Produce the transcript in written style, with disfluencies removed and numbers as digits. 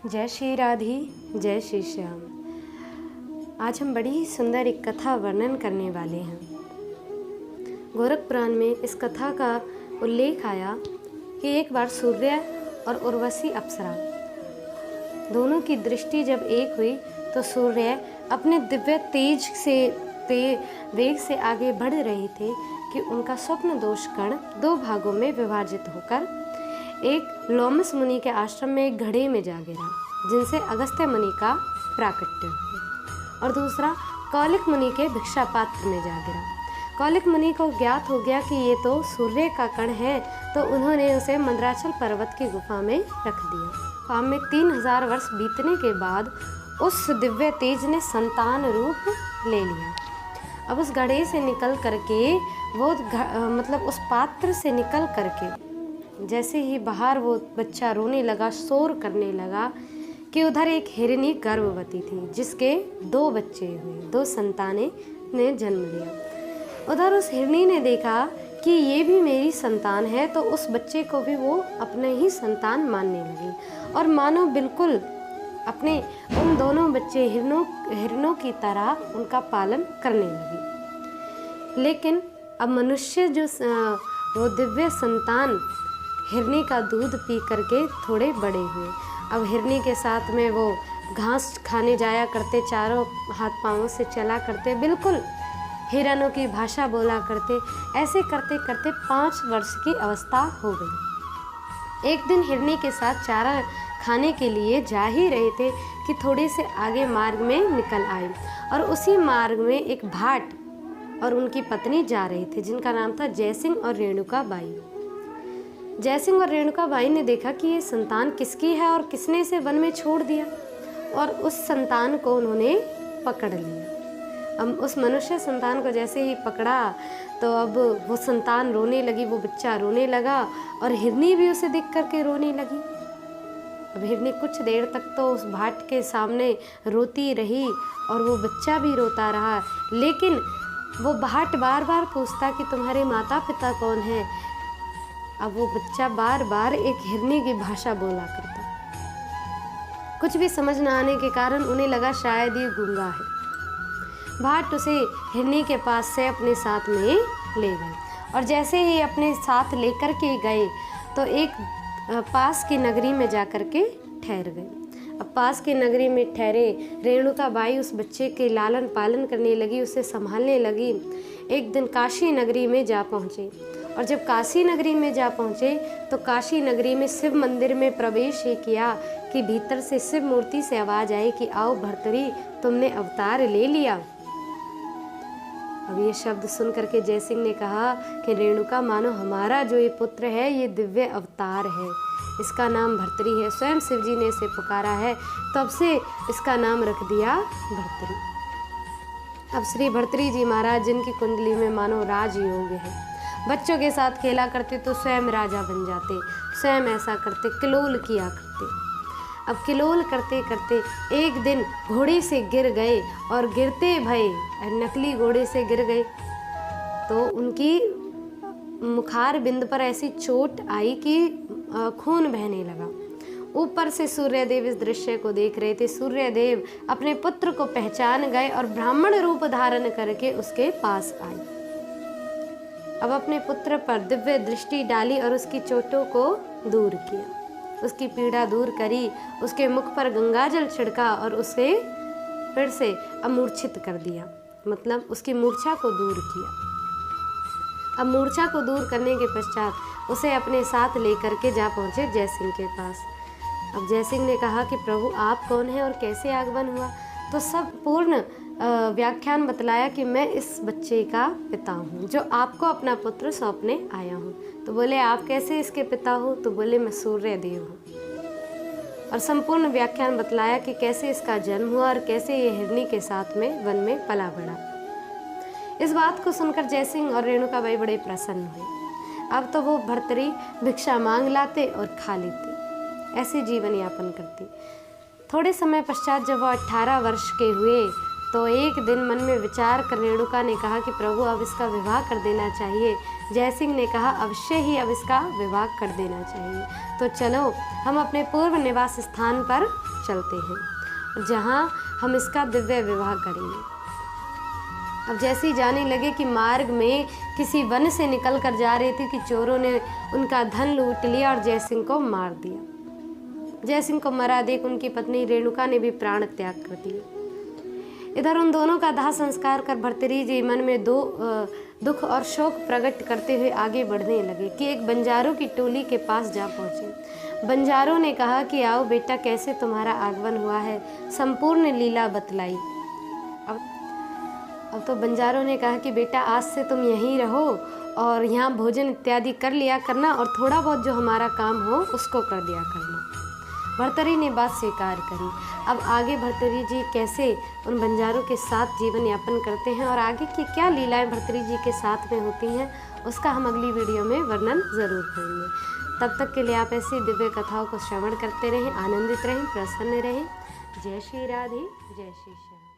जय श्री राधे, जय श्री श्याम। आज हम बड़ी ही सुंदर एक कथा वर्णन करने वाले हैं। गोरख पुराण में इस कथा का उल्लेख आया कि एक बार सूर्य और उर्वशी अप्सरा दोनों की दृष्टि जब एक हुई तो सूर्य अपने दिव्य वेग से आगे बढ़ रहे थे कि उनका स्वप्न दोष कण दो भागों में विभाजित होकर एक लोमस मुनि के आश्रम में एक घड़े में जा गिरा, जिनसे अगस्त्य मुनि का प्राकट्य हुआ, और दूसरा कौलिक मुनि के भिक्षा पात्र में जा गिरा। कौलिक मुनि को ज्ञात हो गया कि ये तो सूर्य का कण है, तो उन्होंने उसे मंदराचल पर्वत की गुफा में रख दिया। गुफा में 3000 वर्ष बीतने के बाद उस दिव्य तेज ने संतान रूप ले लिया। अब उस घड़े से निकल करके उस पात्र से निकल करके जैसे ही बाहर वो बच्चा रोने लगा, शोर करने लगा कि उधर एक हिरनी गर्भवती थी, जिसके 2 बच्चे हुए, 2 संतानें ने जन्म लिया। उधर उस हिरनी ने देखा कि ये भी मेरी संतान है, तो उस बच्चे को भी वो अपने ही संतान मानने लगी और मानो बिल्कुल अपने उन दोनों बच्चे हिरनों की तरह उनका पालन करने लगी। लेकिन अब मनुष्य जो वो दिव्य संतान हिरनी का दूध पी करके थोड़े बड़े हुए। अब हिरनी के साथ में वो घास खाने जाया करते, चारों हाथ पांवों से चला करते, बिल्कुल हिरणों की भाषा बोला करते। ऐसे करते करते 5 वर्ष की अवस्था हो गई। एक दिन हिरनी के साथ चारा खाने के लिए जा ही रहे थे कि थोड़े से आगे मार्ग में निकल आए, और उसी मार्ग में एक भाट और उनकी पत्नी जा रहे थे, जिनका नाम था जयसिंह और रेणुका बाई। जयसिंह और रेणुका बाई ने देखा कि ये संतान किसकी है और किसने इसे वन में छोड़ दिया, और उस संतान को उन्होंने पकड़ लिया। अब उस मनुष्य संतान को जैसे ही पकड़ा तो अब वो संतान रोने लगी, वो बच्चा रोने लगा, और हिरनी भी उसे देख करके रोने लगी। अब हिरनी कुछ देर तक तो उस भाट के सामने रोती रही और वो बच्चा भी रोता रहा, लेकिन वो भाट बार बार पूछता कि तुम्हारे माता पिता कौन है। अब वो बच्चा बार बार एक हिरनी की भाषा बोला करता। कुछ भी समझ न आने के कारण उन्हें लगा शायद ये गूंगा है। भाट उसे हिरनी के पास से अपने साथ में ले गए, और जैसे ही अपने साथ लेकर के गए तो एक पास की नगरी में जाकर के ठहर गए। अब पास की नगरी में ठहरे, रेणुका बाई उस बच्चे के लालन पालन करने लगी, उसे संभालने लगी। एक दिन काशी नगरी में जा पहुँचे, और जब काशी नगरी में जा पहुँचे तो काशी नगरी में शिव मंदिर में प्रवेश ही किया कि भीतर से शिव मूर्ति से आवाज़ आई कि आओ भर्तरी, तुमने अवतार ले लिया। अब ये शब्द सुन करके जयसिंह ने कहा कि रेणुका, मानो हमारा जो ये पुत्र है ये दिव्य अवतार है, इसका नाम भर्तरी है। स्वयं शिव जी ने इसे पुकारा है, तब से इसका नाम रख दिया भर्तरी। अब श्री भर्तरी जी महाराज, जिनकी कुंडली में मानो राजयोग है, बच्चों के साथ खेला करते तो स्वयं राजा बन जाते, स्वयं ऐसा करते, किलोल किया करते। अब किलोल करते करते एक दिन घोड़े से गिर गए, और गिरते भय नकली घोड़े से गिर गए तो उनकी मुखार बिंद पर ऐसी चोट आई कि खून बहने लगा। ऊपर से सूर्यदेव इस दृश्य को देख रहे थे। सूर्यदेव अपने पुत्र को पहचान गए और ब्राह्मण रूप धारण करके उसके पास आए। अब अपने पुत्र पर दिव्य दृष्टि डाली और उसकी चोटों को दूर किया, उसकी पीड़ा दूर करी, उसके मुख पर गंगाजल छिड़का और उसे फिर से अमूर्छित कर दिया, मतलब उसकी मूर्छा को दूर किया। अब मूर्छा को दूर करने के पश्चात उसे अपने साथ लेकर के जा पहुँचे जयसिंह के पास। अब जयसिंह ने कहा कि प्रभु आप कौन हैं और कैसे आगमन हुआ, तो सब पूर्ण व्याख्यान बतलाया कि मैं इस बच्चे का पिता हूँ, जो आपको अपना पुत्र सौंपने आया हूँ। तो बोले आप कैसे इसके पिता हो, तो बोले मैं सूर्य देव हूँ। और संपूर्ण व्याख्यान बतलाया कि कैसे इसका जन्म हुआ और कैसे ये हिरनी के साथ में वन में पला बढ़ा। इस बात को सुनकर जयसिंह और रेणुका बाई बड़े प्रसन्न हुए। अब तो वो भर्तरी भिक्षा मांग लाते और खा लेते, ऐसे जीवन यापन करती। थोड़े समय पश्चात जब वो 18 वर्ष के हुए तो एक दिन मन में विचार कर रेणुका ने कहा कि प्रभु अब इसका विवाह कर देना चाहिए। जयसिंह ने कहा अवश्य ही अब इसका विवाह कर देना चाहिए, तो चलो हम अपने पूर्व निवास स्थान पर चलते हैं जहाँ हम इसका दिव्य विवाह करेंगे। अब जैसे ही जाने लगे कि मार्ग में किसी वन से निकल कर जा रहे थे कि चोरों ने उनका धन लूट लिया और जयसिंह को मार दिया। जयसिंह को मरा देख उनकी पत्नी रेणुका ने भी प्राण त्याग कर दिया। इधर उन दोनों का दाह संस्कार कर भर्तृहरि जी मन में दुख और शोक प्रकट करते हुए आगे बढ़ने लगे कि एक बंजारों की टोली के पास जा पहुँचे। बंजारों ने कहा कि आओ बेटा, कैसे तुम्हारा आगमन हुआ है, संपूर्ण लीला बतलाई। अब तो बंजारों ने कहा कि बेटा आज से तुम यहीं रहो और यहाँ भोजन इत्यादि कर लिया करना और थोड़ा बहुत जो हमारा काम हो उसको कर दिया करना। भर्तृहरि ने बात स्वीकार करी। अब आगे भर्तृहरि जी कैसे उन बंजारों के साथ जीवन यापन करते हैं और आगे की क्या लीलाएं भर्तृहरि जी के साथ में होती हैं, उसका हम अगली वीडियो में वर्णन ज़रूर करेंगे। तब तक के लिए आप ऐसी दिव्य कथाओं को श्रवण करते रहें, आनंदित रहें, प्रसन्न रहें। जय श्री राधे, जय श्री श्याम।